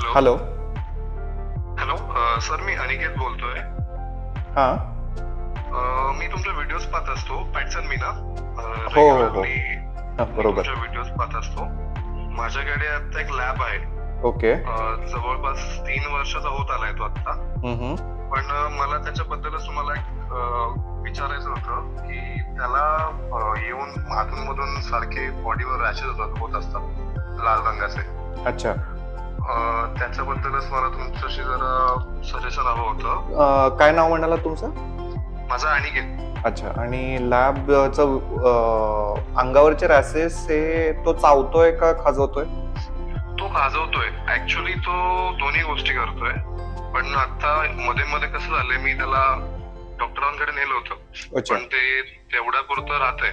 Hello hello. Hello sir, मी अनिकेत बोलतोय. हां. मी तुमचे व्हिडिओज पाहत असतो. पॅटसन मी ना हो. रेग्युलरली हां, मी बरोबर. तुमचे व्हिडिओज पाहत असतो. माझ्याकडे आता एक लॅब आहे. ओके. जवळपास 3 वर्षाचा होत आलाय तो आता. पण मला त्याच्याबद्दलच तुम्हाला एक विचारायचं होतं की त्याला येऊन अधूनमधून सारखे बॉडीवर रॅशेस होत असतात लाल रंगाचे. अच्छा. त्याच्याबद्दलच मला तुमच्याशी जरा सजेशन हवं होतं. काय नाव म्हणाला तुमचं? माझा अनिकेत. अच्छा. आणि लॅबचं अंगावरचे रॅसेस हे तो चावतोय का खाजवतोय? तो खाजवतोय. ऍक्च्युली तो दोन्ही गोष्टी करतोय. पण आता मध्ये मध्ये कसं झालंय, मी त्याला डॉक्टरांकडे नेलं होतं. अच्छा. पण ते तेवढ्या पुरतं राहतंय.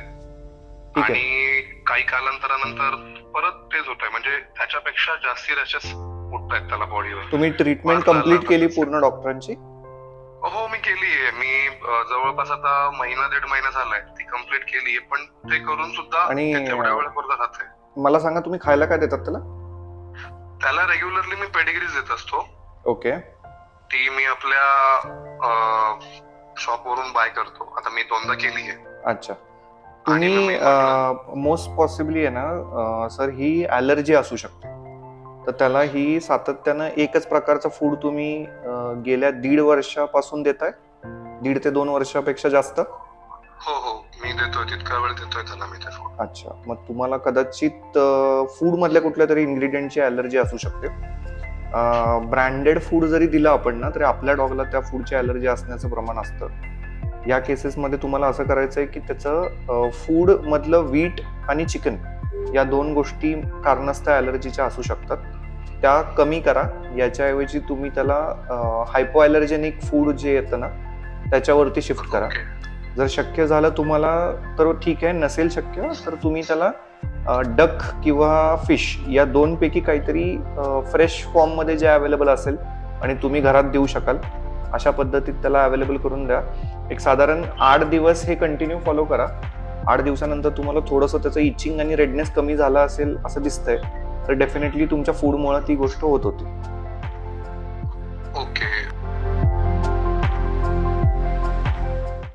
ठीक आहे. आणि काही कालांतरानंतर परत तेच होतंय. म्हणजे त्याच्यापेक्षा जास्ती रॅशेस उठतायत त्याला बॉडीवर. तुम्ही ट्रीटमेंट कम्प्लीट केली पूर्ण डॉक्टरांची? हो, मी केलीये. मी जवळपास आता महिना 1.5 महिना झालाय ती कम्प्लीट केलीये. पण ते करून सुद्धा आणि ते तेवढ्या वेळेपुरतं राहतंय. मला सांगा, तुम्ही खायला काय देतात त्याला? त्याला रेग्युलरली मी पेडिग्रीज देत असतो. ओके. ती मी आपल्या शॉपवरून बाय करतो. आता मी 2दा केलीये. अच्छा. तुम्ही मोस्ट पॉसिबली आहे ना सर, ही ॲलर्जी असू शकते. तर त्याला ही सातत्यानं एकच प्रकारचं फूड तुम्ही गेल्या 1.5 वर्षापासून देताय? 1.5 ते 2 वर्षापेक्षा जास्त? हो, मी देतोय. तितका वेळ देतोय त्याला मी ते फूड. अच्छा. मग तुम्हाला कदाचित फूड मधल्या कुठल्या तरी इन्ग्रेडियंटची ॲलर्जी असू शकते. ब्रँडेड फूड जरी दिलं आपण ना, तरी आपल्या डॉगला त्या फूडची ॲलर्जी असण्याचं प्रमाण असतं. या केसेसमध्ये तुम्हाला असं करायचं आहे की त्याचं फूड मधलं व्हीट आणि चिकन या 2 गोष्टी कारणास्तव ॲलर्जीच्या असू शकतात. त्या कमी करा. याच्याऐवजी तुम्ही त्याला हायपो ॲलर्जेनिक फूड जे येतं ना, त्याच्यावरती शिफ्ट करा. जर शक्य झालं तुम्हाला तर ठीक आहे. नसेल शक्य तर तुम्ही त्याला डक किंवा फिश या 2 पैकी काहीतरी फ्रेश फॉर्ममध्ये जे अवेलेबल असेल आणि तुम्ही घरात देऊ शकाल अशा पद्धतीत त्याला अवेलेबल करून द्या. एक साधारण 8 दिवस हे कंटिन्यू फॉलो करा. 8 दिवसानंतर तुम्हाला थोडंसं त्याचं इचिंग आणि रेडनेस कमी झाला असेल असं दिसतंय, तर डेफिनेटली तुमच्या फूडमुळे ती गोष्ट होत होती.